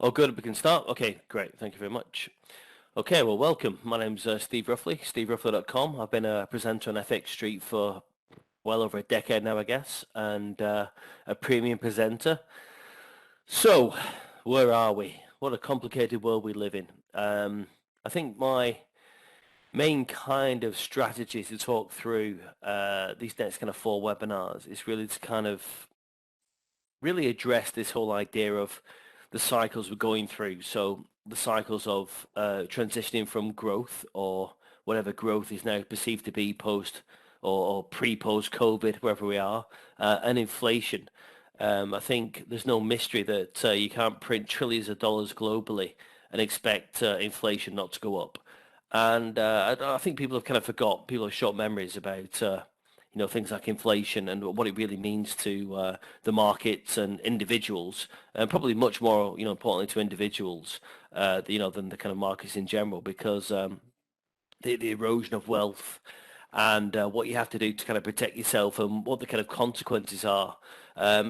Oh, good. We can start. Okay, great. Thank you very much. Okay, well, welcome. My name's Steve Ruffley, steveruffley.com. I've been a presenter on FX Street for well over a decade now, I guess, and a premium presenter. So, where are we? What a complicated world we live in. I think my main kind of strategy to talk through these next kind of four webinars is really to kind of really address this whole idea of the cycles we're going through. So the cycles of transitioning from growth or whatever growth is now perceived to be post or pre-post COVID, wherever we are, and inflation. I think there's no mystery that you can't print trillions of dollars globally and expect inflation not to go up. And I think people have kind of forgot, people have short memories about things like inflation and what it really means to the markets and individuals, and probably much more, importantly to individuals, than the kind of markets in general, because the erosion of wealth and what you have to do to kind of protect yourself and what the kind of consequences are, are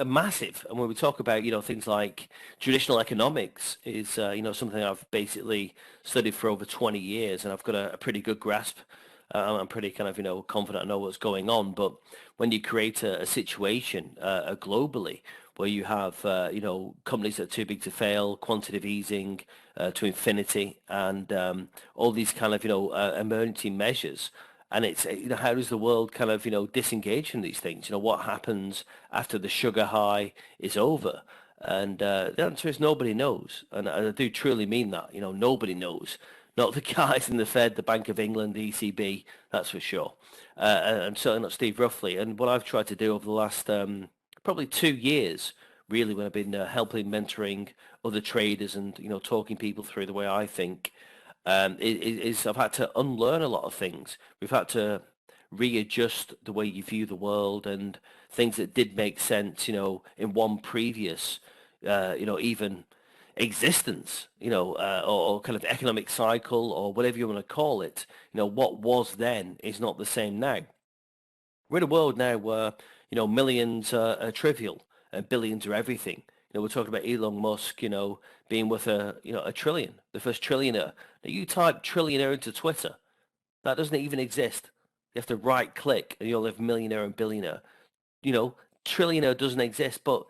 massive. And when we talk about, things like traditional economics is, something I've basically studied for over 20 years, and I've got a pretty good grasp. I'm pretty kind of, confident I know what's going on. But when you create a situation globally where you have, companies that are too big to fail, quantitative easing to infinity, and all these kind of, emergency measures, and it's, how does the world kind of, disengage from these things? What happens after the sugar high is over? And the answer is nobody knows. And I do truly mean that. Nobody knows. Not the guys in the Fed, the Bank of England, the ECB, that's for sure. And certainly not Steve Ruffley. And what I've tried to do over the last probably 2 years, really, when I've been helping, mentoring other traders and, talking people through the way I think, is I've had to unlearn a lot of things. We've had to readjust the way you view the world, and things that did make sense, in one previous, even existence, or kind of economic cycle or whatever you want to call it. What was then is not the same now. We're in a world now where, millions are trivial and billions are everything. We're talking about Elon Musk, being worth a trillion, the first trillionaire. Now you type trillionaire into Twitter, that doesn't even exist. You have to right click and you'll have millionaire and billionaire. You know, trillionaire doesn't exist, but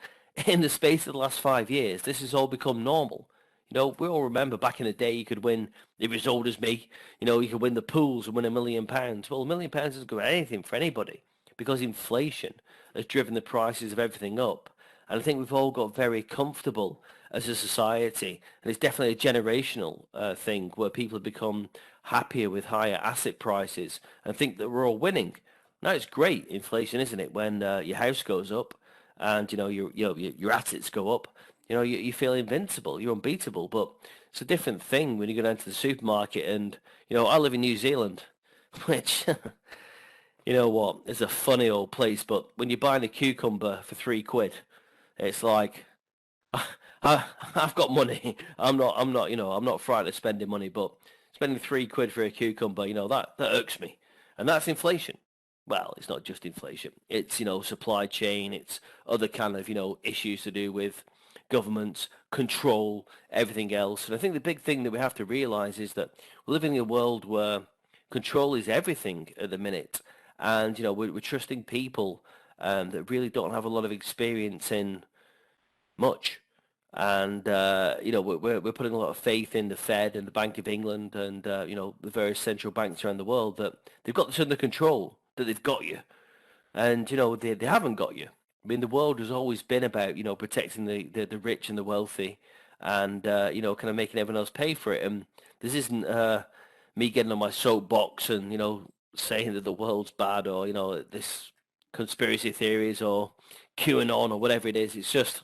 in the space of the last 5 years, this has all become normal. We all remember back in the day you could win, if you're as old as me, you could win the pools and win £1 million. Well, £1 million isn't going to anything for anybody because inflation has driven the prices of everything up. And I think we've all got very comfortable as a society, and it's definitely a generational thing where people have become happier with higher asset prices and think that we're all winning. Now it's great inflation, isn't it? When your house goes up and your assets go up, you feel invincible, you're unbeatable. But it's a different thing when you go down to the supermarket and I live in New Zealand, which you know what, it's a funny old place. But when you're buying a cucumber for £3, it's like I've got money. I'm not frightened of spending money, but spending £3 for a cucumber, that irks me, and that's inflation. Well, it's not just inflation. It's, supply chain. It's other kind of, issues to do with governments, control, everything else. And I think the big thing that we have to realize is that we're living in a world where control is everything at the minute. And, we're trusting people that really don't have a lot of experience in much. And, we're putting a lot of faith in the Fed and the Bank of England and, the various central banks around the world that they've got this under control, that they've got you. And, they haven't got you. I mean, the world has always been about, protecting the rich and the wealthy and, kind of making everyone else pay for it. And this isn't me getting on my soapbox and, saying that the world's bad or, this conspiracy theories or QAnon or whatever it is. It's just,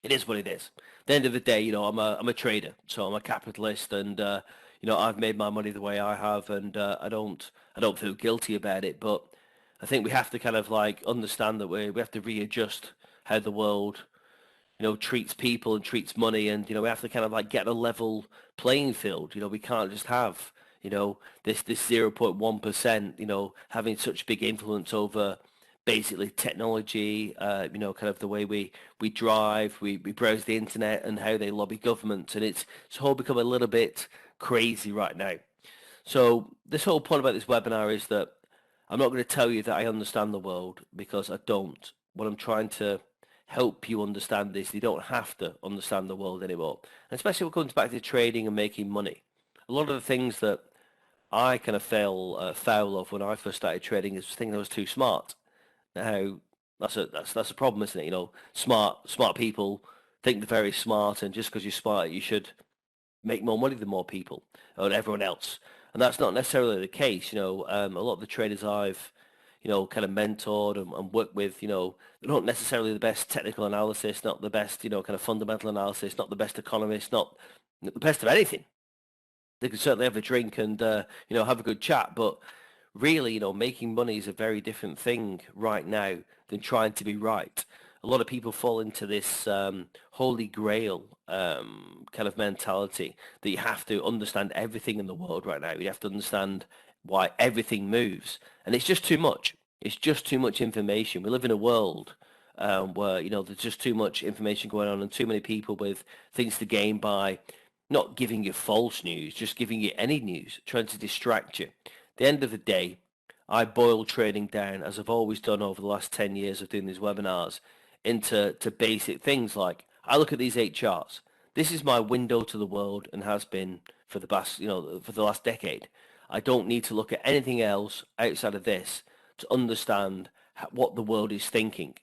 it is what it is. At the end of the day, I'm a trader, so I'm a capitalist, and I've made my money the way I have, and I don't feel guilty about it. But I think we have to kind of like understand that we have to readjust how the world, treats people and treats money, and we have to kind of like get a level playing field. We can't just have this 0.1%, having such big influence over basically technology, kind of the way we drive, we browse the internet and how they lobby governments. And it's all become a little bit crazy right now. So this whole point about this webinar is that I'm not going to tell you that I understand the world because I don't. What I'm trying to help you understand is you don't have to understand the world anymore. And especially when it comes back to trading and making money. A lot of the things that I kind of fell foul of when I first started trading is thinking I was too smart. Now that's a problem, isn't it? Smart people think they're very smart, and just because you're smart, you should make more money than more people or everyone else. And that's not necessarily the case. A lot of the traders I've, kind of mentored and worked with, they're not necessarily the best technical analysis, not the best, kind of fundamental analysis, not the best economist, not the best of anything. They can certainly have a drink and, have a good chat, but really, making money is a very different thing right now than trying to be right. A lot of people fall into this holy grail kind of mentality that you have to understand everything in the world right now. You have to understand why everything moves, and it's just too much. It's just too much information. We live in a world where there's just too much information going on, and too many people with things to gain by not giving you false news, just giving you any news, trying to distract you. At the end of the day, I boil trading down, as I've always done over the last 10 years of doing these webinars, into basic things like I look at these 8 charts. This is my window to the world and has been for the last decade. I don't need to look at anything else outside of this to understand what the world is thinking.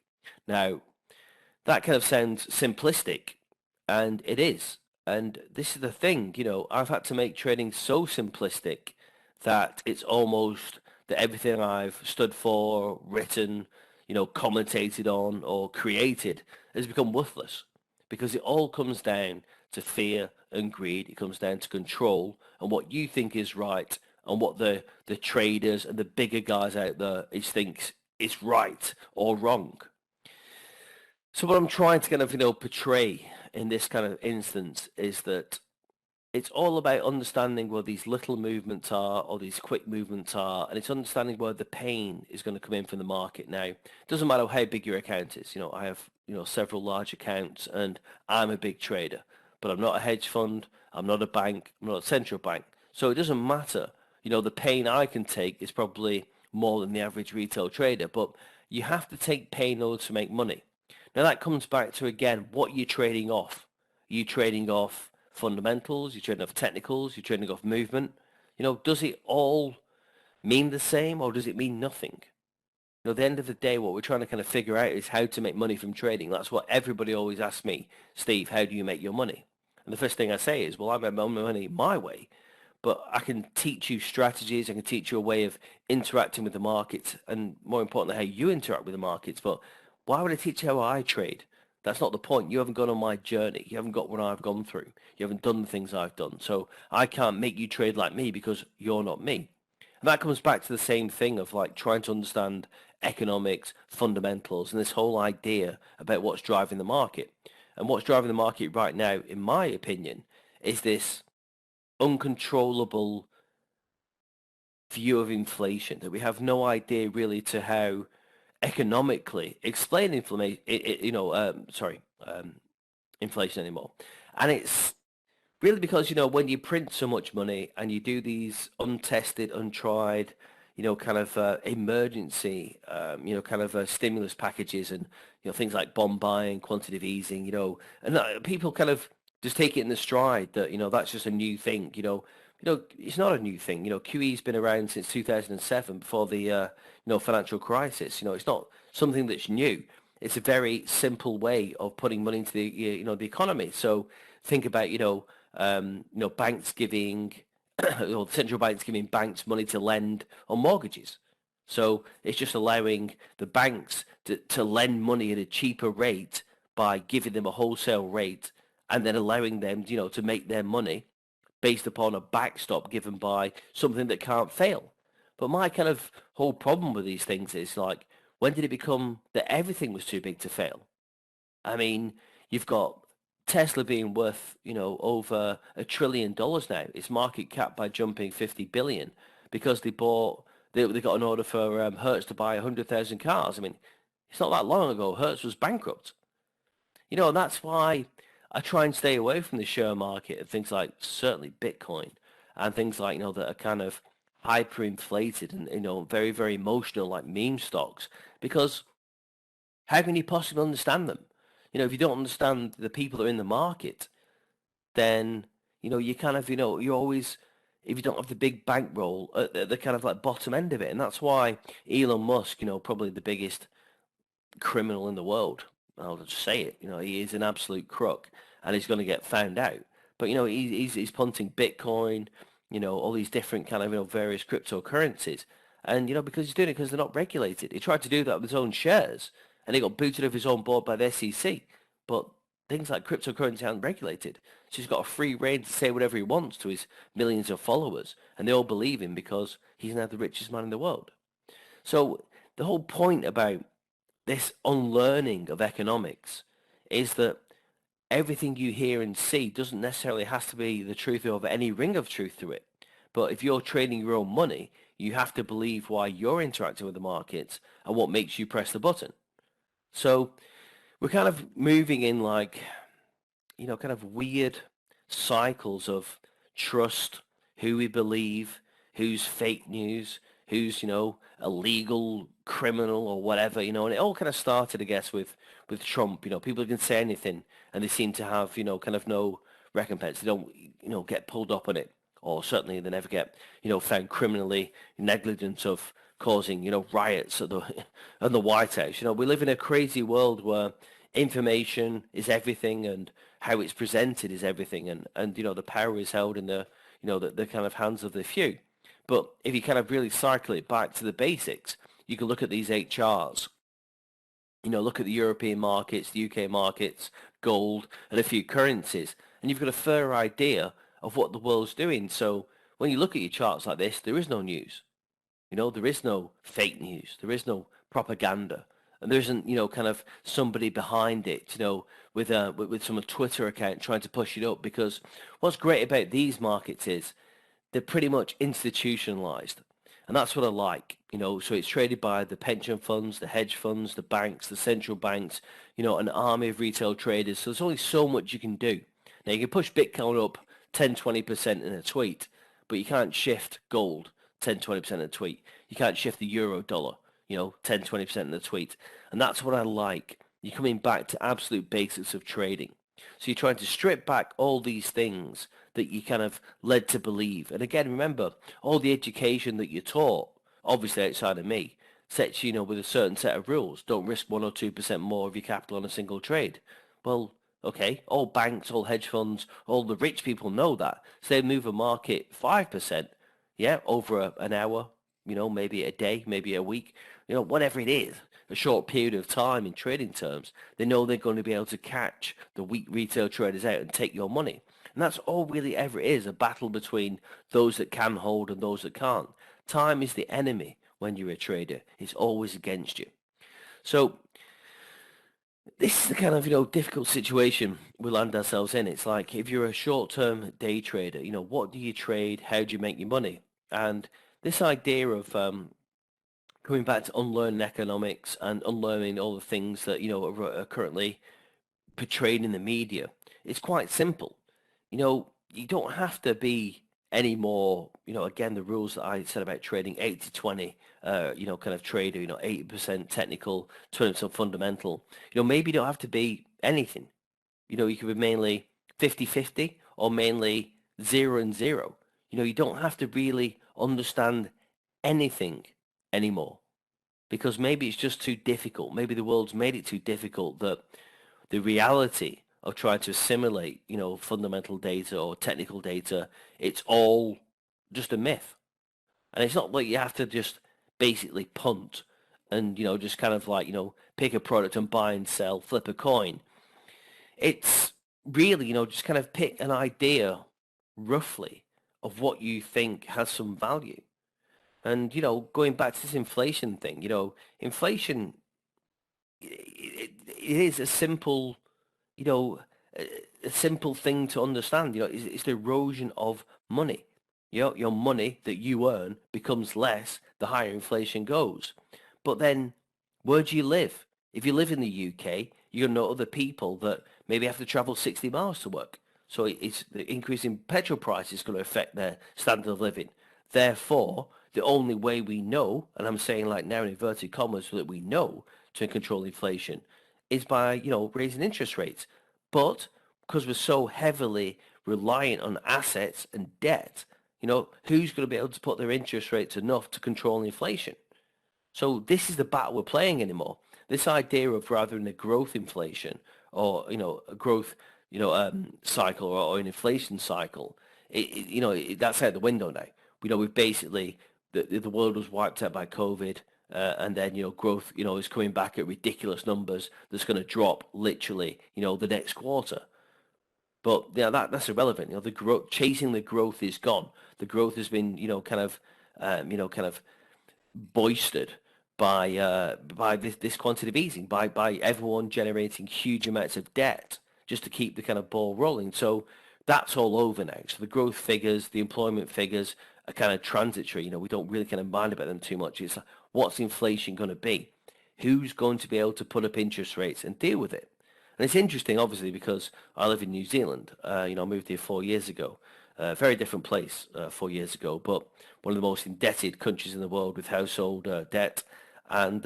Now, that kind of sounds simplistic, and it is. And this is the thing, I've had to make trading so simplistic that it's almost that everything I've stood for, written, commentated on or created has become worthless because it all comes down to fear and greed. It comes down to control and what you think is right and what the traders and the bigger guys out there thinks is right or wrong. So what I'm trying to kind of, portray in this kind of instance is that it's all about understanding where these little movements are or these quick movements are, and it's understanding where the pain is going to come in from the market. Now, it doesn't matter how big your account is. I have, several large accounts, and I'm a big trader, but I'm not a hedge fund. I'm not a bank. I'm not a central bank. So it doesn't matter. The pain I can take is probably more than the average retail trader, but you have to take pain in order to make money. Now that comes back to, again, what you're trading off. Are you trading off fundamentals? You're trading off technicals? You're trading off movement? Does it all mean the same or does it mean nothing? At the end of the day, what we're trying to kind of figure out is how to make money from trading. That's what everybody always asks me, Steve, how do you make your money? And the first thing I say is, well, I make my money my way. But I can teach you strategies. I can teach you a way of interacting with the markets and more importantly, how you interact with the markets. But why would I teach you how I trade? That's not the point. You haven't gone on my journey. You haven't got what I've gone through. You haven't done the things I've done. So I can't make you trade like me because you're not me. And that comes back to the same thing of like trying to understand economics, fundamentals, and this whole idea about what's driving the market. And what's driving the market right now, in my opinion, is this uncontrollable view of inflation that we have no idea really to how economically explain inflation anymore. And it's really because, when you print so much money and you do these untested, untried, kind of emergency, kind of stimulus packages and, things like bond buying, quantitative easing, and people kind of just take it in the stride that, that's just a new thing, it's not a new thing. QE's been around since 2007 before the, financial crisis. It's not something that's new. It's a very simple way of putting money into the economy. So think about, banks giving, or the central banks giving banks money to lend on mortgages. So it's just allowing the banks to lend money at a cheaper rate by giving them a wholesale rate and then allowing them, to make their money based upon a backstop given by something that can't fail. But my kind of whole problem with these things is like, when did it become that everything was too big to fail? I mean, you've got Tesla being worth, over $1 trillion now. Its market cap by jumping 50 billion because they bought They got an order for Hertz to buy 100,000 cars. I mean, it's not that long ago. Hertz was bankrupt. And that's why I try and stay away from the share market and things like certainly Bitcoin and things like, that are kind of hyperinflated and, very, very emotional like meme stocks because how can you possibly understand them? If you don't understand the people that are in the market, then, you kind of, you always, if you don't have the big bankroll at the kind of like bottom end of it. And that's why Elon Musk, probably the biggest criminal in the world. I'll just say it. He is an absolute crook, and he's going to get found out. But he's punting Bitcoin, all these different kind of various cryptocurrencies, and because he's doing it because they're not regulated. He tried to do that with his own shares, and he got booted off his own board by the SEC. But things like cryptocurrency aren't regulated, so he's got a free rein to say whatever he wants to his millions of followers, and they all believe him because he's now the richest man in the world. So the whole point about this unlearning of economics is that everything you hear and see doesn't necessarily have to be the truth or any ring of truth to it. But if you're trading your own money, you have to believe why you're interacting with the markets and what makes you press the button. So we're kind of moving in like, kind of weird cycles of trust, who we believe, who's fake news, who's, a legal criminal or whatever, and it all kind of started, I guess, with Trump. People can say anything and they seem to have, kind of no recompense. They don't, get pulled up on it, or certainly they never get, found criminally negligent of causing, riots at the at the White House. We live in a crazy world where information is everything and how it's presented is everything, and the power is held in the kind of hands of the few. But if you kind of really cycle it back to the basics, you can look at these 8 charts. Look at the European markets, the UK markets, gold, and a few currencies, and you've got a fair idea of what the world's doing. So when you look at your charts like this, there is no news. There is no fake news. There is no propaganda. And there isn't, kind of somebody behind it, with some Twitter account trying to push it up. Because what's great about these markets is they're pretty much institutionalized. And that's what I like, so it's traded by the pension funds, the hedge funds, the banks, the central banks, an army of retail traders. So there's only so much you can do. Now, you can push Bitcoin up 10, 20% in a tweet, but you can't shift gold 10, 20% in a tweet. You can't shift the euro dollar, 10, 20% in a tweet. And that's what I like. You're coming back to absolute basics of trading. So you're trying to strip back all these things that you kind of led to believe. And again, remember, all the education that you're taught, obviously outside of me, sets you, with a certain set of rules. Don't risk 1 or 2% more of your capital on a single trade. Well, okay, all banks, all hedge funds, all the rich people know that. So they move a market 5%, yeah, over an hour, maybe a day, maybe a week, whatever it is, a short period of time in trading terms. They know they're going to be able to catch the weak retail traders out and take your money. And that's all really ever is, a battle between those that can hold and those that can't. Time is the enemy when you're a trader. It's always against you. So this is the kind of, difficult situation we land ourselves in. It's like if you're a short-term day trader, what do you trade? How do you make your money? And this idea of coming back to unlearning economics and unlearning all the things that, are currently portrayed in the media, it's quite simple. You don't have to be any more, again, the rules that I said about trading 80-20, kind of trader, 80% technical, 20% fundamental. Maybe you don't have to be anything. You could be mainly 50-50 or mainly 0 and 0. You don't have to really understand anything anymore because maybe it's just too difficult. Maybe the world's made it too difficult that the reality of trying to assimilate, fundamental data or technical data, it's all just a myth. And it's not like you have to just basically punt and, just kind of like, pick a product and buy and sell, flip a coin. It's really, just kind of pick an idea roughly of what you think has some value. And, going back to this inflation thing, inflation, it is a simple, you know, a simple thing to understand. It's the erosion of money. Your money that you earn becomes less the higher inflation goes. But then, where do you live? If you live in the UK, you're going to know other people that maybe have to travel 60 miles to work. So it's the increase in petrol prices going to affect their standard of living. Therefore, the only way we know, and I'm saying like now in inverted commas, that we know to control inflation is by, raising interest rates. But because we're so heavily reliant on assets and debt, who's going to be able to put their interest rates enough to control inflation? So this is the battle we're playing anymore. This idea of rather than a growth inflation or, a growth, cycle or an inflation cycle, that's out the window now. We've basically, the world was wiped out by COVID. And then, growth, is coming back at ridiculous numbers that's going to drop literally, the next quarter. But yeah, that's irrelevant. The growth, chasing the growth is gone. The growth has been, kind of boistered by this quantitative easing, by everyone generating huge amounts of debt just to keep the kind of ball rolling. So that's all over now. So the growth figures, the employment figures are kind of transitory. We don't really kind of mind about them too much. It's like, what's inflation going to be? Who's going to be able to put up interest rates and deal with it? And it's interesting, obviously, because I live in New Zealand. I moved here 4 years ago. Very different place 4 years ago, but one of the most indebted countries in the world with household debt and,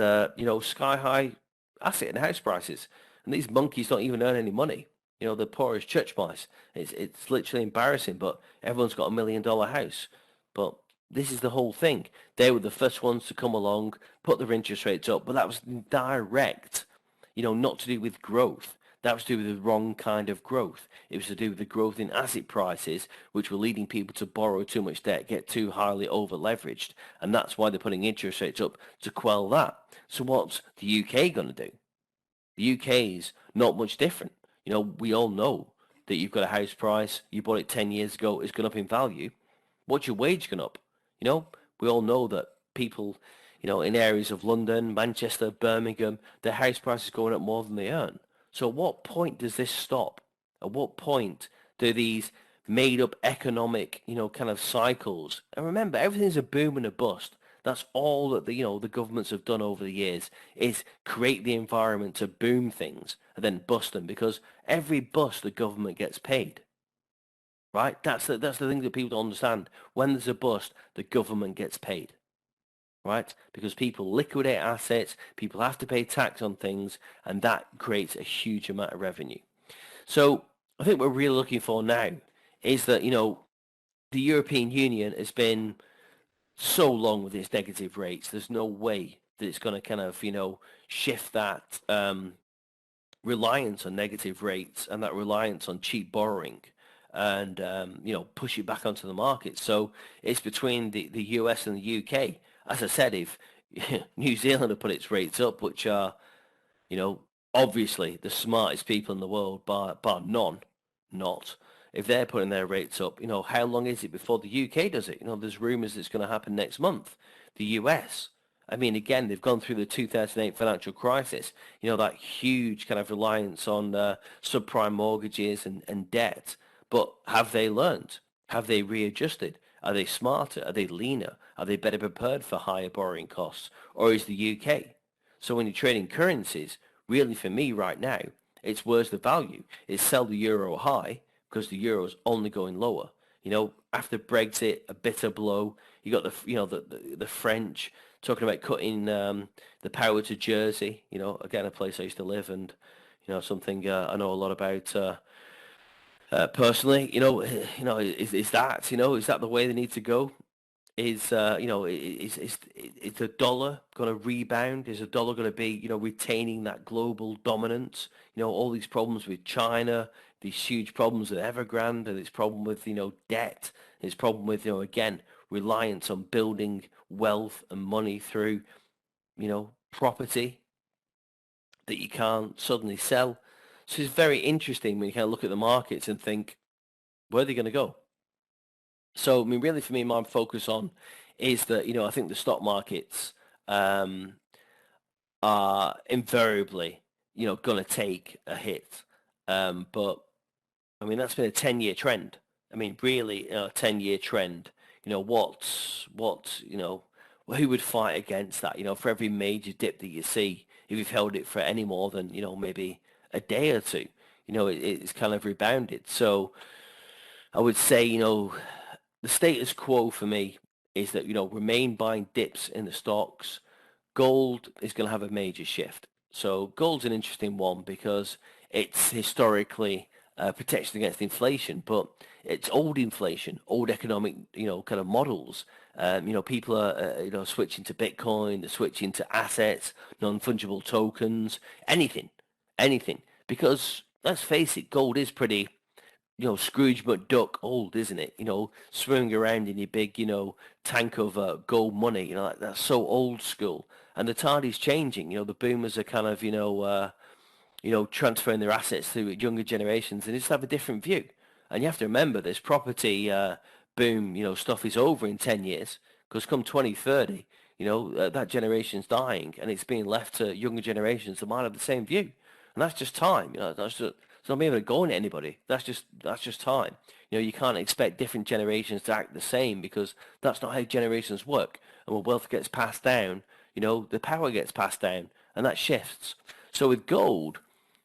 sky high asset and house prices. And these monkeys don't even earn any money. They're poor as church mice. It's literally embarrassing, but everyone's got $1 million house. But this is the whole thing. They were the first ones to come along, put their interest rates up, but that was direct, not to do with growth. That was to do with the wrong kind of growth. It was to do with the growth in asset prices, which were leading people to borrow too much debt, get too highly over-leveraged. And that's why they're putting interest rates up to quell that. So what's the UK going to do? The UK is not much different. We all know that you've got a house price, you bought it 10 years ago, it's gone up in value. What's your wage gone up? We all know that people, in areas of London, Manchester, Birmingham, their house price is going up more than they earn. So at what point does this stop? At what point do these made up economic, kind of cycles? And remember, everything's a boom and a bust. That's all that the governments have done over the years is create the environment to boom things and then bust them because every bust the government gets paid. Right? That's the thing that people don't understand. When there's a bust, the government gets paid. Right? Because people liquidate assets, people have to pay tax on things, and that creates a huge amount of revenue. So I think what we're really looking for now is that, the European Union has been so long with its negative rates. There's no way that it's going to kind of, shift that reliance on negative rates and that reliance on cheap borrowing and, push it back onto the market. So it's between the US and the UK. As I said, if New Zealand have put its rates up, which are, obviously the smartest people in the world, bar none, not. If they're putting their rates up, how long is it before the UK does it? There's rumours it's going to happen next month. The US. I mean, again, they've gone through the 2008 financial crisis, that huge kind of reliance on subprime mortgages and debt. But have they learned? Have they readjusted? Are they smarter? Are they leaner? Are they better prepared for higher borrowing costs? Or is the UK? So when you're trading currencies, really for me right now, it's where's the value? It's sell the euro high because the euro's only going lower. After Brexit, a bitter blow. You got the French talking about cutting the power to Jersey. Again, a place I used to live and something I know a lot about. Personally, is that the way they need to go? Is the dollar going to rebound? Is the dollar going to be, retaining that global dominance? All these problems with China, these huge problems with Evergrande, and its problem with, debt, and its problem with, again, reliance on building wealth and money through, property that you can't suddenly sell. So it's very interesting when you kind of look at the markets and think, where are they going to go? So, I mean, really for me, my focus on is that, I think the stock markets are invariably, going to take a hit. But, I mean, that's been a 10-year trend. I mean, really a 10-year trend. who would fight against that? For every major dip that you see, if you've held it for any more than, maybe a day or two, it's kind of rebounded. So I would say, the status quo for me is that, remain buying dips in the stocks. Gold is going to have a major shift. So gold's an interesting one because it's historically protection against inflation, but it's old inflation, old economic, kind of models. People are, switching to Bitcoin, they're switching to assets, non-fungible tokens, anything, anything. Because let's face it, gold is pretty Scrooge McDuck old, isn't it? Swimming around in your big, tank of gold money. That's so old school. And the tide is changing. The boomers are kind of, transferring their assets to younger generations, and just have a different view. And you have to remember, this property boom, stuff is over in 10 years, because come 2030, that generation's dying, and it's being left to younger generations that might have the same view. And that's just time. It's not being able to go on anybody. That's just time. You can't expect different generations to act the same, because that's not how generations work. And when wealth gets passed down, the power gets passed down, and that shifts. So with gold,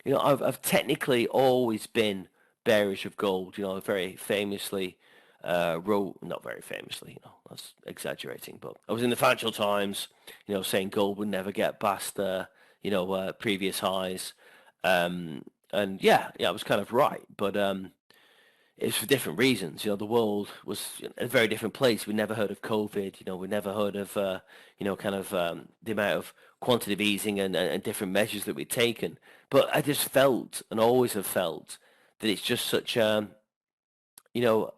I've technically always been bearish of gold. I very famously wrote, not very famously, that's exaggerating, but I was in the Financial Times, saying gold would never get past, previous highs. And yeah, I was kind of right, but it's for different reasons. The world was in a very different place. We never heard of COVID. We never heard of, kind of the amount of quantitative easing and different measures that we'd taken. But I just felt, and always have felt, that it's just such, you know,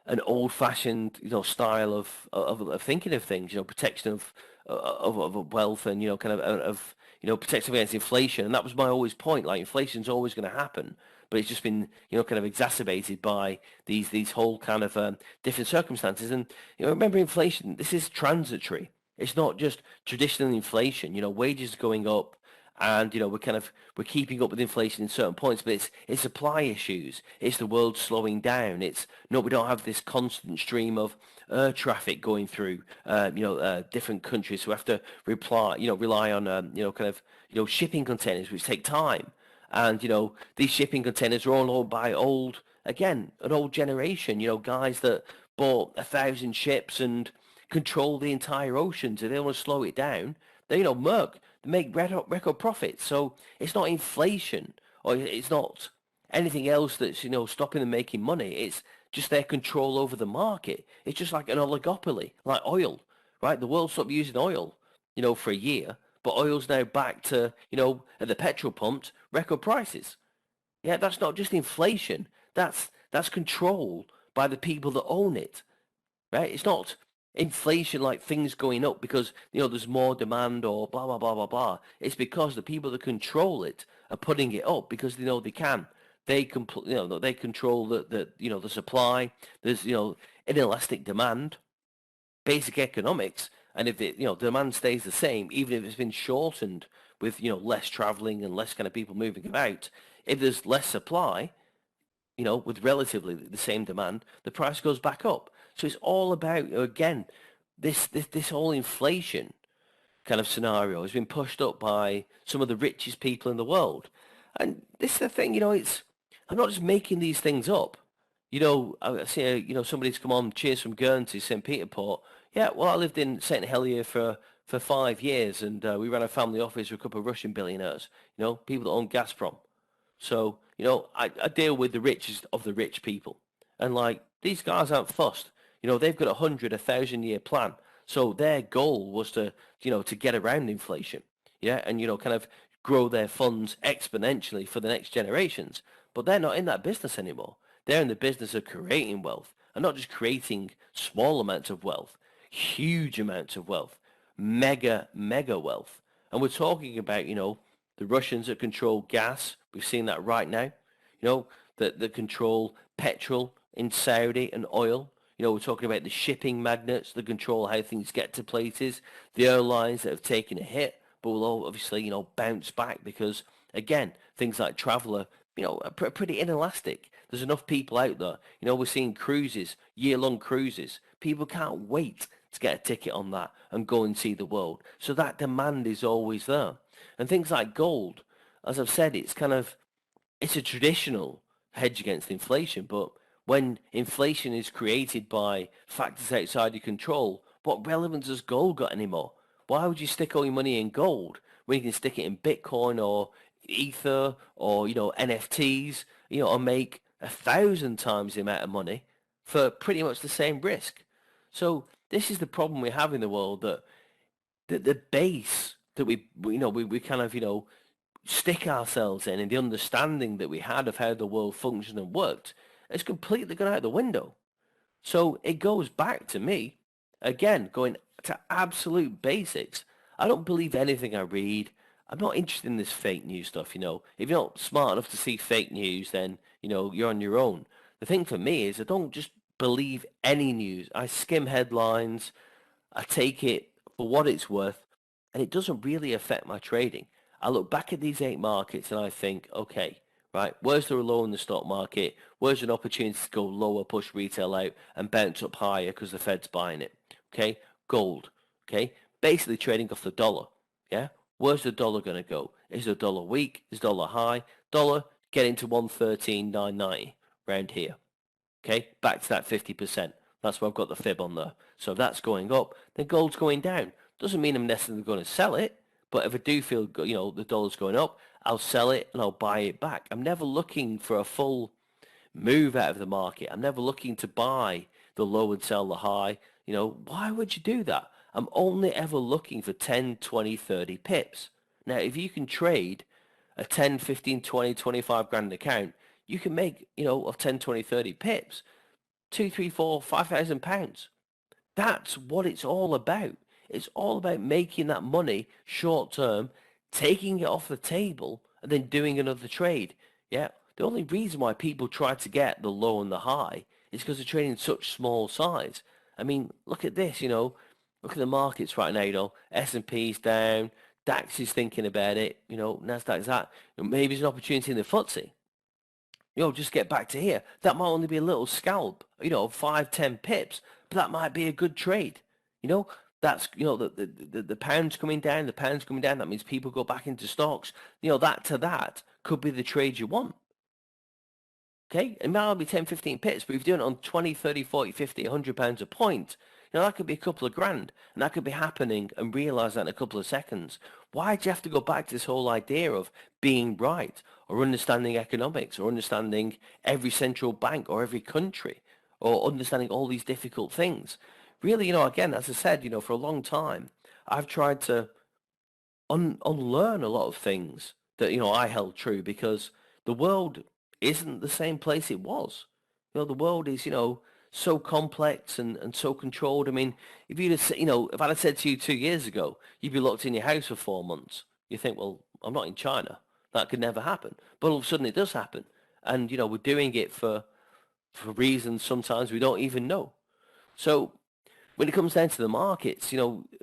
an old-fashioned, style of thinking of things. Protection of wealth, and kind of protection against inflation. And that was my always point. Like, inflation's always going to happen, but it's just been kind of exacerbated by these whole kind of different circumstances. And remember, inflation, this is transitory. It's not just traditional inflation. Wages going up, and we're keeping up with inflation in certain points, but it's supply issues. It's the world slowing down. It's no, we don't have this constant stream of air traffic going through different countries, who have to rely on kind of shipping containers, which take time. And these shipping containers are all owned by an old generation, guys that bought 1,000 ships and control the entire oceans. If they want to slow it down, they Merck, they make record profits. So it's not inflation, or it's not anything else that's stopping them making money. It's just their control over the market. It's just like an oligopoly, like oil, right? The world stopped using oil, for a year, but oil's now back to, at the petrol pumps, record prices. Yeah, that's not just inflation. That's control by the people that own it, right? It's not inflation, like things going up because there's more demand or blah blah blah blah blah. It's because the people that control it are putting it up because they know they can. They control the supply. There's inelastic demand, basic economics, and if demand stays the same, even if it's been shortened with less traveling and less kind of people moving about, if there's less supply, with relatively the same demand, the price goes back up. So it's all about, again, this whole inflation kind of scenario has been pushed up by some of the richest people in the world. And this is the thing, I'm not just making these things up. I see, somebody's come on, cheers from Guernsey, St. Peter Port. Yeah, well, I lived in St. Helier for 5 years, and we ran a family office with a couple of Russian billionaires, people that own Gazprom. So, I deal with the richest of the rich people. And like, these guys aren't fussed. They've got 1,000-year plan. So their goal was to get around inflation. Yeah. And, kind of grow their funds exponentially for the next generations. But they're not in that business anymore. They're in the business of creating wealth, and not just creating small amounts of wealth, huge amounts of wealth, mega wealth. And we're talking about, the Russians that control gas. We've seen that right now. That control petrol in Saudi and oil. We're talking about the shipping magnates that control how things get to places. The airlines that have taken a hit, but will all obviously, bounce back because, again, things like travel are, pretty inelastic. There's enough people out there. We're seeing cruises, year-long cruises. People can't wait to get a ticket on that and go and see the world. So that demand is always there. And things like gold, as I've said, it's a traditional hedge against inflation, but when inflation is created by factors outside your control, what relevance has gold got anymore? Why would you stick all your money in gold when you can stick it in Bitcoin or Ether or, NFTs, or make 1,000 times the amount of money for pretty much the same risk? So this is the problem we have in the world, that the base that we kind of, stick ourselves in, and the understanding that we had of how the world functioned and worked has completely gone out the window. So it goes back to me, again, going to absolute basics. I don't believe anything I read. I'm not interested in this fake news stuff, If you're not smart enough to see fake news, then, you're on your own. The thing for me is I don't just believe any news. I skim headlines. I take it for what it's worth, and it doesn't really affect my trading. I look back at these 8 markets and I think, okay, right, where's the low in the stock market? Where's an opportunity to go lower, push retail out, and bounce up higher because the Fed's buying it? Okay, gold. Okay, basically trading off the dollar. Yeah, where's the dollar going to go? Is the dollar weak? Is the dollar high? Dollar getting to 113.990 round here. Okay, back to that 50%. That's where I've got the fib on there. So if that's going up, then gold's going down. Doesn't mean I'm necessarily going to sell it, but if I do feel, the dollar's going up, I'll sell it and I'll buy it back. I'm never looking for a full move out of the market. I'm never looking to buy the low and sell the high. Why would you do that? I'm only ever looking for 10, 20, 30 pips. Now, if you can trade a 10, 15, 20, 25 grand account, you can make, of 10, 20, 30 pips, 2, 3, 4, 5,000 pounds. That's what it's all about. It's all about making that money short term, taking it off the table, and then doing another trade. Yeah. The only reason why people try to get the low and the high is because they're trading such small size. I mean, look at this, look at the markets right now, S&P's down, DAX is thinking about it, Nasdaq's that. Maybe there's an opportunity in the FTSE. Just get back to here. That might only be a little scalp, 5, 10 pips, but that might be a good trade. That's, the pound's coming down, That means people go back into stocks. That could be the trade you want. Okay? It might only be 10, 15 pips, but if you're doing it on 20, 30, 40, 50, 100 pounds a point, that could be a couple of grand, and that could be happening and realize that in a couple of seconds. Why do you have to go back to this whole idea of being right, or understanding economics, or understanding every central bank or every country, or understanding all these difficult things? Really, again, as I said, for a long time, I've tried to unlearn a lot of things that, I held true, because the world isn't the same place it was. The world is, so complex and so controlled. I mean, if you'd have, if I'd have said to you 2 years ago, you'd be locked in your house for 4 months, you think, well, I'm not in China. That could never happen. But all of a sudden it does happen. And, we're doing it for reasons sometimes we don't even know. So when it comes down to the markets,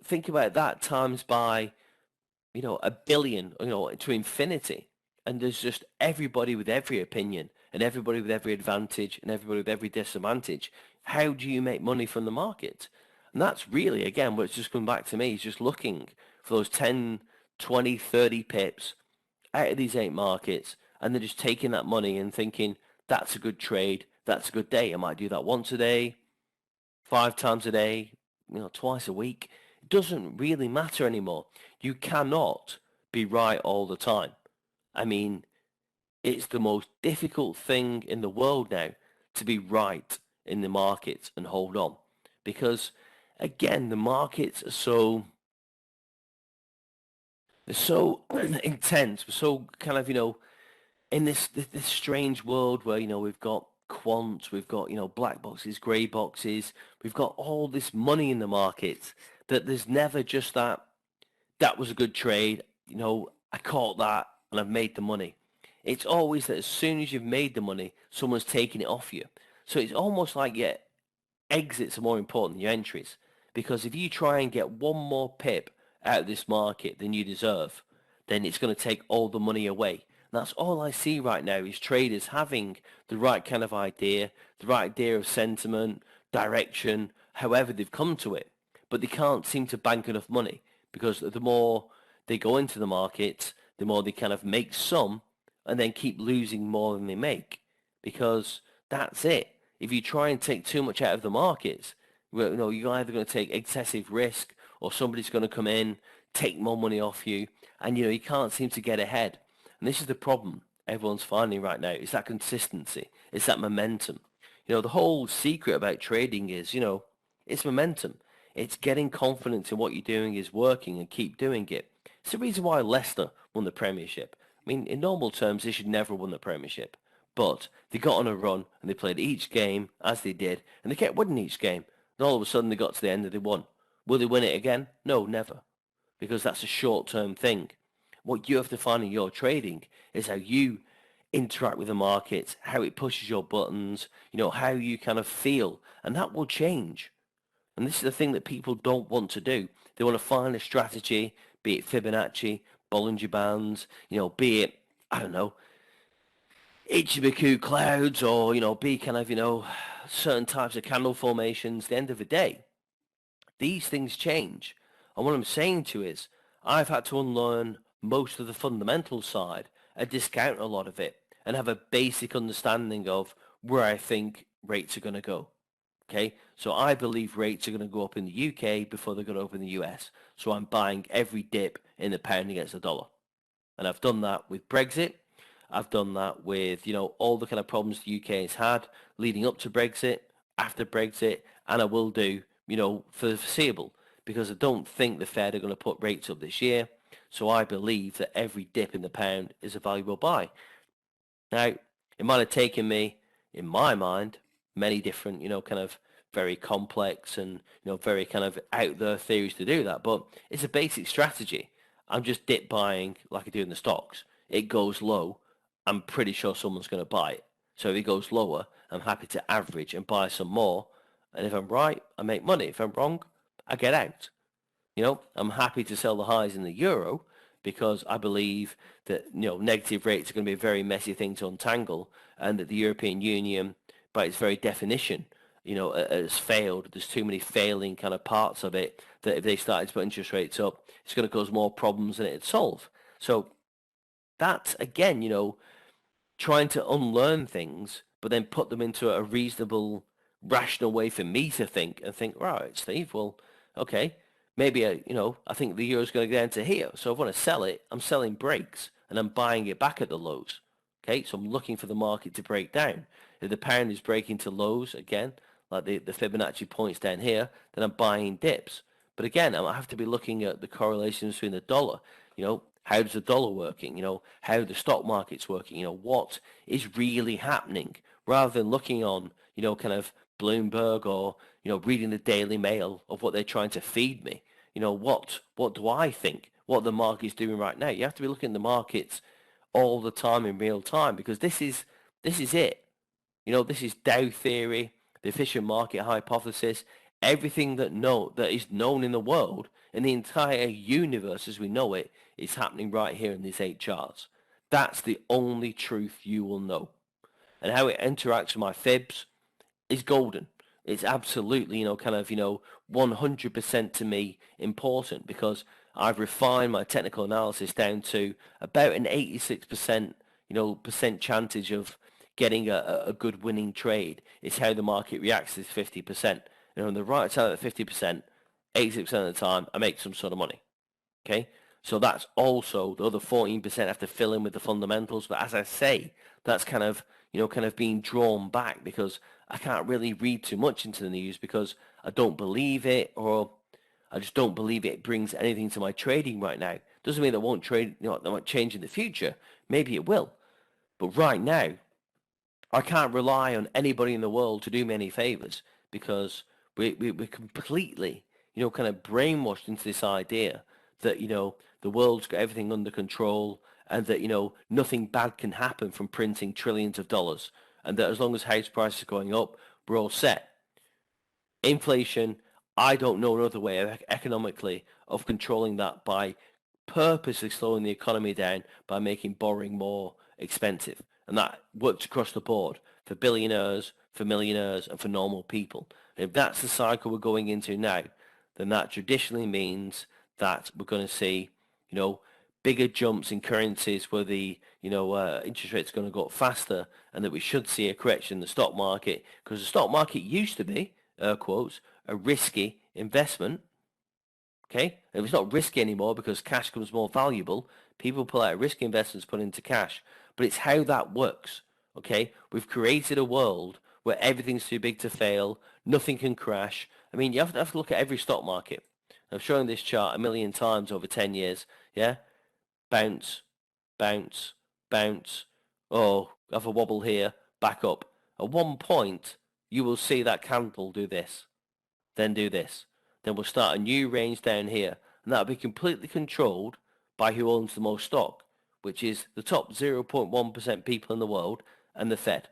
think about that times by, 1 billion, to infinity. And there's just everybody with every opinion, and everybody with every advantage, and everybody with every disadvantage. How do you make money from the market? And that's really, again, what's just come back to me, is just looking for those 10, 20, 30 pips out of these 8 markets, and then just taking that money and thinking, that's a good trade, that's a good day. I might do that once a day, 5 times a day, twice a week. It doesn't really matter anymore. You cannot be right all the time. I mean, it's the most difficult thing in the world now to be right in the markets and hold on. Because, again, the markets are they're so intense, we're so kind of, in this strange world where, we've got quants, we've got, black boxes, grey boxes, we've got all this money in the market, that there's never just that was a good trade, I caught that and I've made the money. It's always that as soon as you've made the money, someone's taking it off you. So it's almost like your exits are more important than your entries. Because if you try and get one more pip out of this market than you deserve, then it's going to take all the money away. And that's all I see right now, is traders having the right kind of idea, the right idea of sentiment, direction, however they've come to it, but they can't seem to bank enough money because the more they go into the market, the more they kind of make some and then keep losing more than they make because that's it. If you try and take too much out of the markets, well, you're either going to take excessive risk or somebody's going to come in, take more money off you, and you can't seem to get ahead. And this is the problem everyone's finding right now. It's that consistency. It's that momentum. The whole secret about trading is, it's momentum. It's getting confidence in what you're doing is working and keep doing it. It's the reason why Leicester won the Premiership. I mean, in normal terms, they should never have won the Premiership. But they got on a run and they played each game as they did, and they kept winning each game. And all of a sudden they got to the end and they won. Will they win it again? No, never. Because that's a short-term thing. What you have to find in your trading is how you interact with the markets, how it pushes your buttons, how you kind of feel. And that will change. And this is the thing that people don't want to do. They want to find a strategy, be it Fibonacci, Bollinger Bands, be it, I don't know, Ichimoku clouds or, be kind of, certain types of candle formations. At the end of the day, these things change. And what I'm saying to you is I've had to unlearn most of the fundamental side and discount a lot of it and have a basic understanding of where I think rates are going to go. Okay, so I believe rates are going to go up in the UK before they go up in the US. So I'm buying every dip in the pound against the dollar. And I've done that with Brexit. I've done that with, all the kind of problems the UK has had leading up to Brexit, after Brexit, and I will do, for the foreseeable, because I don't think the Fed are going to put rates up this year. So I believe that every dip in the pound is a valuable buy. Now, it might have taken me, in my mind, many different, kind of very complex and, very kind of out there theories to do that. But it's a basic strategy. I'm just dip buying like I do in the stocks. It goes low. I'm pretty sure someone's going to buy it. So if it goes lower, I'm happy to average and buy some more. And if I'm right, I make money. If I'm wrong, I get out. I'm happy to sell the highs in the euro because I believe that, negative rates are going to be a very messy thing to untangle and that the European Union, by its very definition, has failed. There's too many failing kind of parts of it that if they started to put interest rates up, it's going to cause more problems than it'd solve. So that's, again, trying to unlearn things, but then put them into a reasonable, rational way for me to think and think, right, Steve, well, okay, maybe, I think the euro's going to go down to here. So if I want to sell it, I'm selling breaks and I'm buying it back at the lows. Okay, so I'm looking for the market to break down. If the pound is breaking to lows again, like the Fibonacci points down here, then I'm buying dips. But again, I have to be looking at the correlations between the dollar. How does the dollar working? How the stock market's working? What is really happening? Rather than looking on, kind of Bloomberg or, reading the Daily Mail of what they're trying to feed me. What do I think? What the market's doing right now? You have to be looking at the markets all the time in real time because this is it. This is Dow theory, the efficient market hypothesis, everything that is known in the world, in the entire universe as we know it, is happening right here in these 8 charts. That's the only truth you will know. And how it interacts with my fibs is golden. It's absolutely, kind of, 100% to me important because I've refined my technical analysis down to about an 86%, percent chantage of getting a good winning trade. It's how the market reacts to this 50%. On the right side of the 50%, 86% of the time, I make some sort of money. Okay? So that's also the other 14% I have to fill in with the fundamentals. But as I say, that's kind of, kind of being drawn back because I can't really read too much into the news because I don't believe it or I just don't believe it brings anything to my trading right now. Doesn't mean that won't trade, that won't change in the future. Maybe it will. But right now, I can't rely on anybody in the world to do me any favors because we're completely, kind of brainwashed into this idea that, the world's got everything under control and that, nothing bad can happen from printing trillions of dollars and that as long as house prices are going up, we're all set. Inflation, I don't know another way economically of controlling that by purposely slowing the economy down by making borrowing more expensive. And that works across the board for billionaires, for millionaires and for normal people. And if that's the cycle we're going into now, then that traditionally means that we're going to see, you know, bigger jumps in currencies where the, interest rate's going to go up faster, and that we should see a correction in the stock market, because the stock market used to be, air quotes, a risky investment. Okay, if it's not risky anymore because cash becomes more valuable, people pull out risky investments, put into cash. But it's how that works. Okay, we've created a world where everything's too big to fail, nothing can crash. I mean, you have to look at every stock market. I've shown this chart a million times over 10 years. Yeah, bounce, bounce, bounce. Oh, have a wobble here, back up. At one point, you will see that candle do this, then do this. Then we'll start a new range down here, and that'll be completely controlled by who owns the most stock, which is the top 0.1% people in the world and the Fed.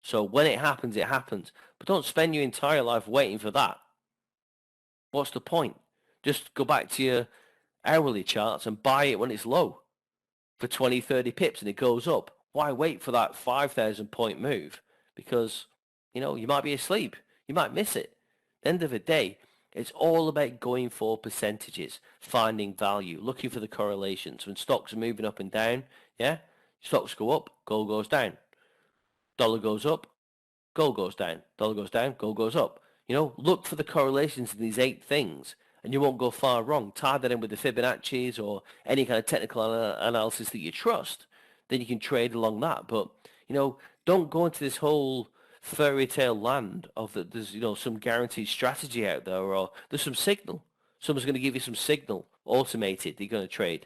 So when it happens, it happens. But don't spend your entire life waiting for that. What's the point? Just go back to your hourly charts and buy it when it's low for 20, 30 pips and it goes up. Why wait for that 5,000 point move? Because, you might be asleep. You might miss it. At the end of the day, it's all about going for percentages, finding value, looking for the correlations. When stocks are moving up and down, yeah, stocks go up, gold goes down. Dollar goes up, gold goes down. Dollar goes down, gold goes up. Look for the correlations in these 8 things, and you won't go far wrong. Tie that in with the Fibonacci's or any kind of technical analysis that you trust. Then you can trade along that. But, don't go into this whole fairy tale land of that there's, some guaranteed strategy out there, or there's some signal. Someone's going to give you some signal, automated, that you're going to trade.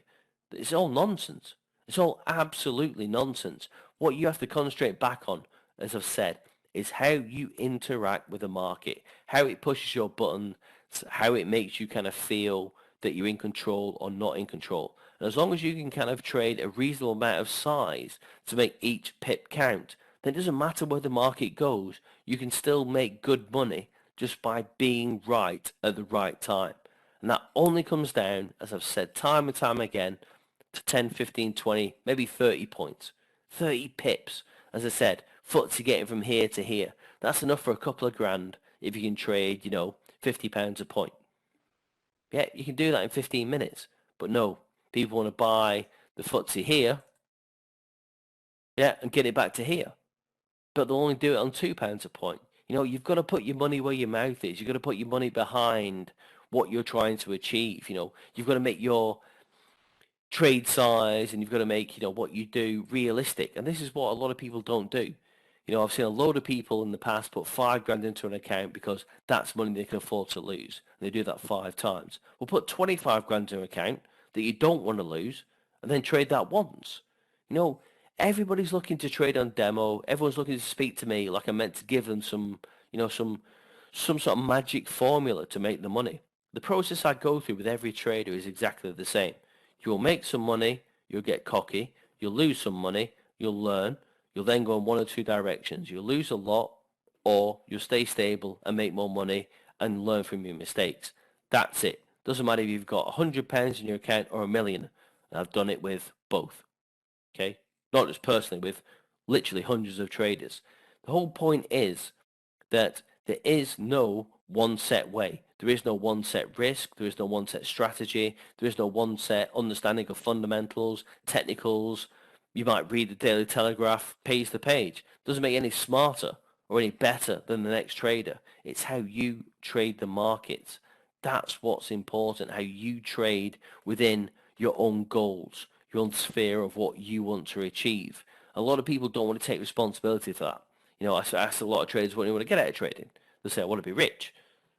It's all nonsense. It's all absolutely nonsense. What you have to concentrate back on, as I've said, is how you interact with the market, how it pushes your buttons, how it makes you kind of feel that you're in control or not in control. And as long as you can kind of trade a reasonable amount of size to make each pip count, then it doesn't matter where the market goes. You can still make good money just by being right at the right time. And that only comes down, as I've said time and time again, to 10, 15, 20, maybe 30 points. 30 pips. As I said, FTSE getting from here to here. That's enough for a couple of grand if you can trade, £50 a point. Yeah, you can do that in 15 minutes. But no, people want to buy the FTSE here, yeah, and get it back to here. But they'll only do it on £2 a point. You've got to put your money where your mouth is. You've got to put your money behind what you're trying to achieve. You've got to make your trade size, and you've got to make, what you do realistic. And this is what a lot of people don't do. I've seen a load of people in the past put 5 grand into an account because that's money they can afford to lose. And they do that 5 times. Well, put 25 grand into an account that you don't want to lose, and then trade that once. Everybody's looking to trade on demo. Everyone's looking to speak to me like I'm meant to give them some, some sort of magic formula to make the money. The process I go through with every trader is exactly the same. You'll make some money, you'll get cocky, you'll lose some money, you'll learn, you'll then go in one or two directions. You'll lose a lot, or you'll stay stable and make more money and learn from your mistakes. That's it. Doesn't matter if you've got £100 in your account or £1 million. And I've done it with both. Okay? Not just personally, with literally hundreds of traders. The whole point is that there is no one set way. There is no one set risk. There is no one set strategy. There is no one set understanding of fundamentals, technicals. You might read the Daily Telegraph page to page. Doesn't make you any smarter or any better than the next trader. It's how you trade the markets. That's what's important, how you trade within your own goals, your own sphere of what you want to achieve. A lot of people don't want to take responsibility for that. I ask a lot of traders what do you want to get out of trading. They say, I want to be rich,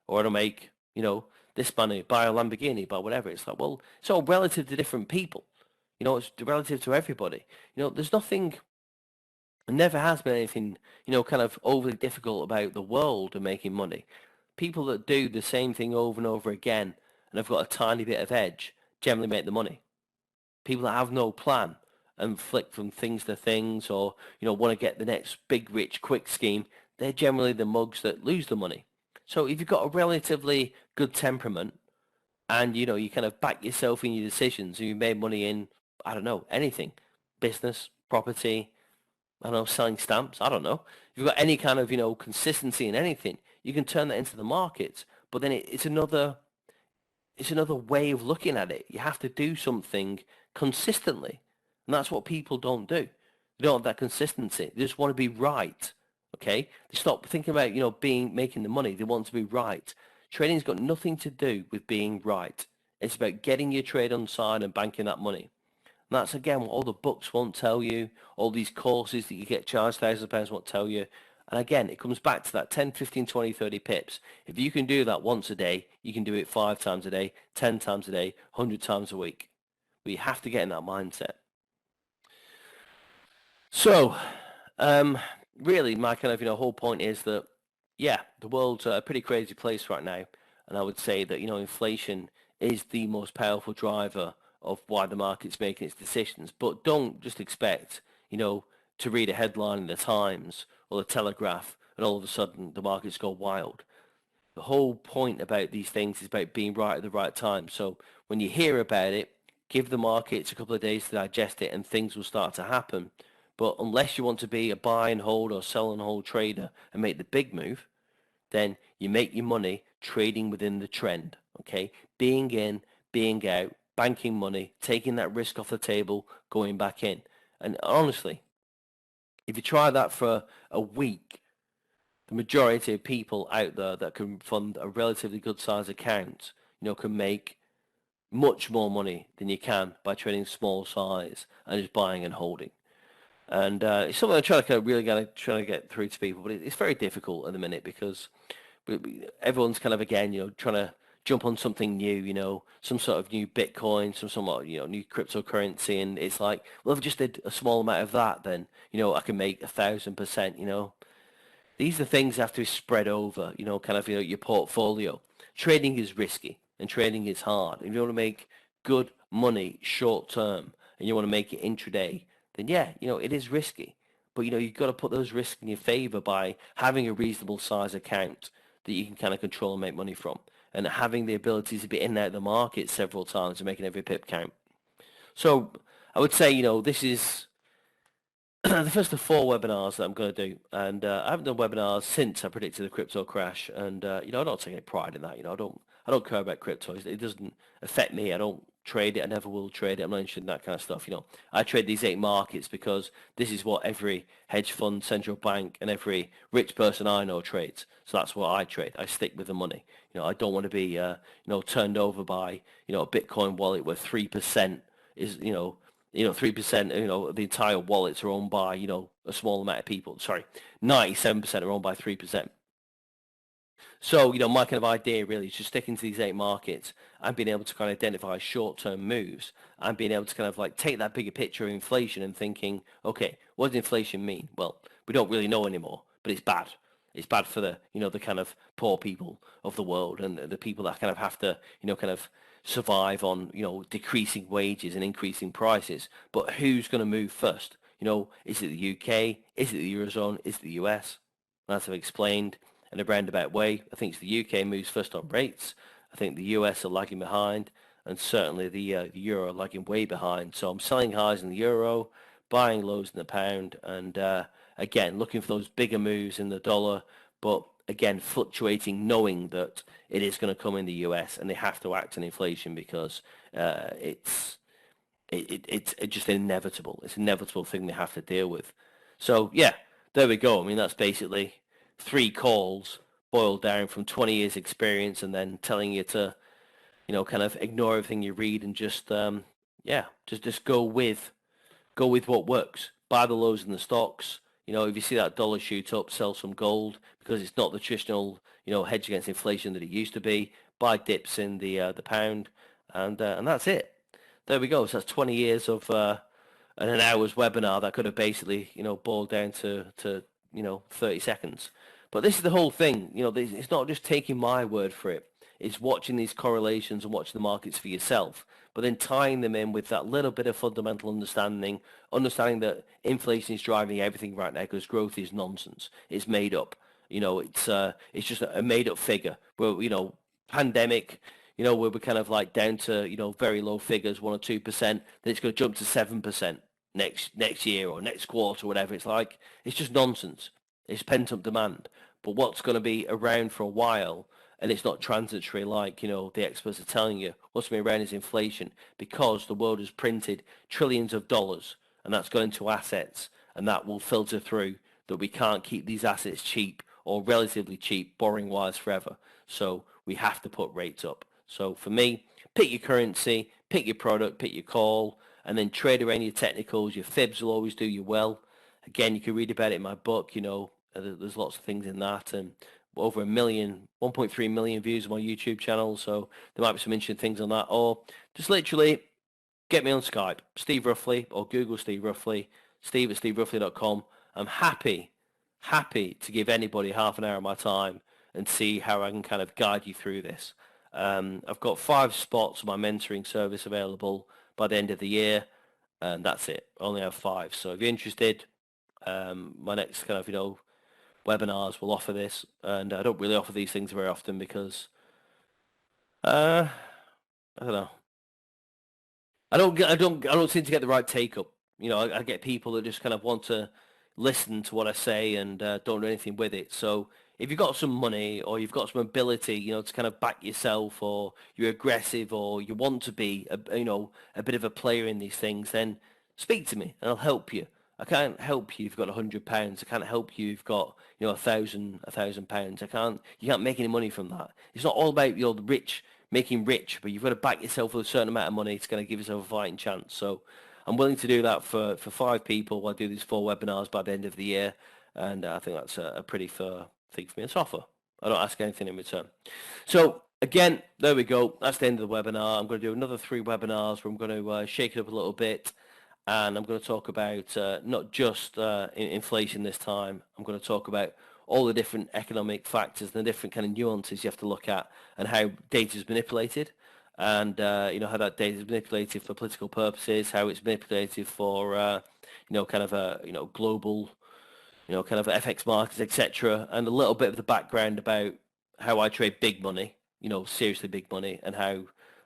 or I want to make, this money, buy a Lamborghini, buy whatever. It's like, well, it's all relative to different people. It's relative to everybody. There's nothing, never has been anything, kind of overly difficult about the world and making money. People that do the same thing over and over again and have got a tiny bit of edge generally make the money. People that have no plan and flick from things to things, or, want to get the next big, rich, quick scheme, they're generally the mugs that lose the money. So if you've got a relatively good temperament and, you kind of back yourself in your decisions and you made money in, I don't know, anything, business, property, I don't know, selling stamps. I don't know. If you've got any kind of, consistency in anything, you can turn that into the market. But then it's another way of looking at it. You have to do something consistently. And that's what people don't do. They don't have that consistency. They just want to be right. Okay? They stop thinking about, making the money. They want to be right. Trading's got nothing to do with being right. It's about getting your trade on side and banking that money. And that's again what all the books won't tell you, all these courses that you get charged thousands of pounds won't tell you. And again, it comes back to that 10, 15, 20, 30 pips. If you can do that once a day, you can do it 5 times a day, 10 times a day, 100 times a week. But you have to get in that mindset. So, really, my kind of, whole point is that, yeah, the world's a pretty crazy place right now. And I would say that, inflation is the most powerful driver of why the market's making its decisions. But don't just expect, to read a headline in the Times or the Telegraph and all of a sudden the markets go wild. The whole point about these things is about being right at the right time. So when you hear about it, give the markets a couple of days to digest it and things will start to happen. But unless you want to be a buy and hold or sell and hold trader and make the big move, then you make your money trading within the trend, okay? Being in, being out, banking money, taking that risk off the table, going back in. And honestly, if you try that for a week, the majority of people out there that can fund a relatively good size account, can make much more money than you can by trading small size and just buying and holding. And it's something I'm trying to really trying to get through to people, but it's very difficult at the minute because everyone's kind of again, trying to jump on something new, some sort of new Bitcoin, some sort of, new cryptocurrency, and it's like, well, if I just did a small amount of that, then I can make 1,000%. These are things that have to be spread over, kind of your portfolio. Trading is risky and trading is hard. If you want to make good money short term and you want to make it intraday, then yeah, it is risky. But you've got to put those risks in your favor by having a reasonable size account that you can kind of control and make money from, and having the ability to be in and out of the market several times and making every pip count. So I would say, this is the first of 4 webinars that I'm going to do, and I haven't done webinars since I predicted the crypto crash, and I don't take any pride in that. I don't care about crypto. It doesn't affect me. I don't trade it. I never will trade it. I'm not interested in that kind of stuff. I trade these 8 markets because this is what every hedge fund, central bank, and every rich person I know trades. So that's what I trade. I stick with the money. I don't want to be turned over by a Bitcoin wallet where 3% is 3%, the entire wallets are owned by, a small amount of people. Sorry, 97% are owned by 3%. So, my kind of idea really is just sticking to these 8 markets and being able to kind of identify short-term moves and being able to kind of like take that bigger picture of inflation and thinking, okay, what does inflation mean? Well, we don't really know anymore, but it's bad. It's bad for the kind of poor people of the world and the people that kind of have to, kind of survive on, decreasing wages and increasing prices. But who's going to move first? Is it the UK? Is it the Eurozone? Is it the US? And as I've explained in a roundabout way, I think it's the UK moves first on rates. I think the US are lagging behind, and certainly the euro are lagging way behind. So I'm selling highs in the euro, buying lows in the pound, and again, looking for those bigger moves in the dollar, but again, fluctuating, knowing that it is going to come in the US and they have to act on inflation because it's just inevitable. It's an inevitable thing they have to deal with. So yeah, there we go. I mean, that's basically 3 calls boiled down from 20 years experience and then telling you to, kind of ignore everything you read and just, just go with what works. Buy the lows in the stocks. If you see that dollar shoot up, sell some gold because it's not the traditional, hedge against inflation that it used to be. Buy dips in the pound, and that's it. There we go. So that's 20 years of an hour's webinar that could have basically, boiled down to 30 seconds. But this is the whole thing. It's not just taking my word for it. It's watching these correlations and watching the markets for yourself, but then tying them in with that little bit of fundamental understanding that inflation is driving everything right now because growth is nonsense. It's made up. It's just a made up figure. Where pandemic, where we're kind of like down to very low figures, 1 or 2%. Then it's going to jump to 7%. next year or next quarter or whatever. It's like, it's just nonsense. It's pent up demand. But what's going to be around for a while, and it's not transitory like, the experts are telling you, what's going to be around is inflation, because the world has printed trillions of dollars, and that's gone into assets, and that will filter through, that we can't keep these assets cheap or relatively cheap, borrowing wise forever. So we have to put rates up. So for me, pick your currency, pick your product, pick your call, and then trade around your technicals. Your fibs will always do you well. Again, you can read about it in my book. There's lots of things in that, and over 1.3 million views on my YouTube channel. So there might be some interesting things on that. Or just literally get me on Skype, Steve Ruffley, or Google Steve Ruffley, Steve at steveruffley.com. I'm happy to give anybody half an hour of my time and see how I can kind of guide you through this. I've got 5 spots on my mentoring service available by the end of the year, and that's it. I only have 5. So if you're interested, my next kind of, webinars will offer this, and I don't really offer these things very often because, I don't know. I don't seem to get the right take up. I get people that just kind of want to listen to what I say and don't do anything with it. So if you've got some money or you've got some ability, to kind of back yourself, or you're aggressive, or you want to be a bit of a player in these things, then speak to me and I'll help you. I can't help you if you've got £100. I can't help you if you've got £1,000. You can't make any money from that. It's not all about the rich making rich, but you've got to back yourself with a certain amount of money to kind of give yourself a fighting chance. So I'm willing to do that for 5 people. I do these 4 webinars by the end of the year, and I think that's a pretty fair thing for me to offer. I don't ask anything in return. So again, there we go. That's the end of the webinar. I'm going to do another 3 webinars where I'm going to shake it up a little bit, and I'm going to talk about not just inflation this time. I'm going to talk about all the different economic factors and the different kind of nuances you have to look at, and how data is manipulated, and how that data is manipulated for political purposes, how it's manipulated for kind of global kind of FX markets, etc., and a little bit of the background about how I trade big money, seriously big money, and how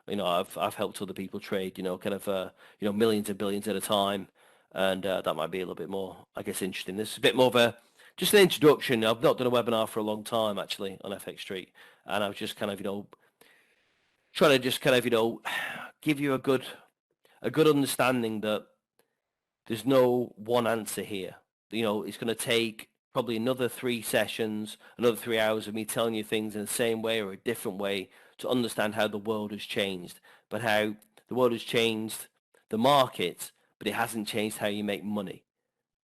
I've helped other people trade kind of millions and billions at a time, and that might be a little bit more, I guess, interesting. This is a bit more of just an introduction. I've not done a webinar for a long time actually on FX Street, and I was just kind of trying to just kind of give you a good understanding that there's no one answer here. It's going to take probably another 3 sessions, another 3 hours of me telling you things in the same way or a different way to understand how the world has changed, but how the world has changed the market, but it hasn't changed how you make money.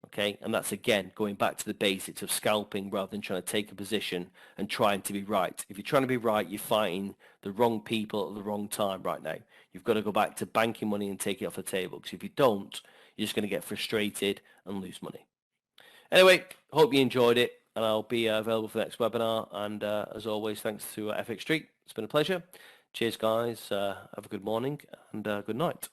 Okay, and that's again going back to the basics of scalping rather than trying to take a position and trying to be right. If you're trying to be right, you're fighting the wrong people at the wrong time right now. You've got to go back to banking money and take it off the table, because if you don't, you're just going to get frustrated and lose money. Anyway, hope you enjoyed it, and I'll be available for the next webinar. And as always, thanks to FX Street. It's been a pleasure. Cheers, guys. Have a good morning and good night.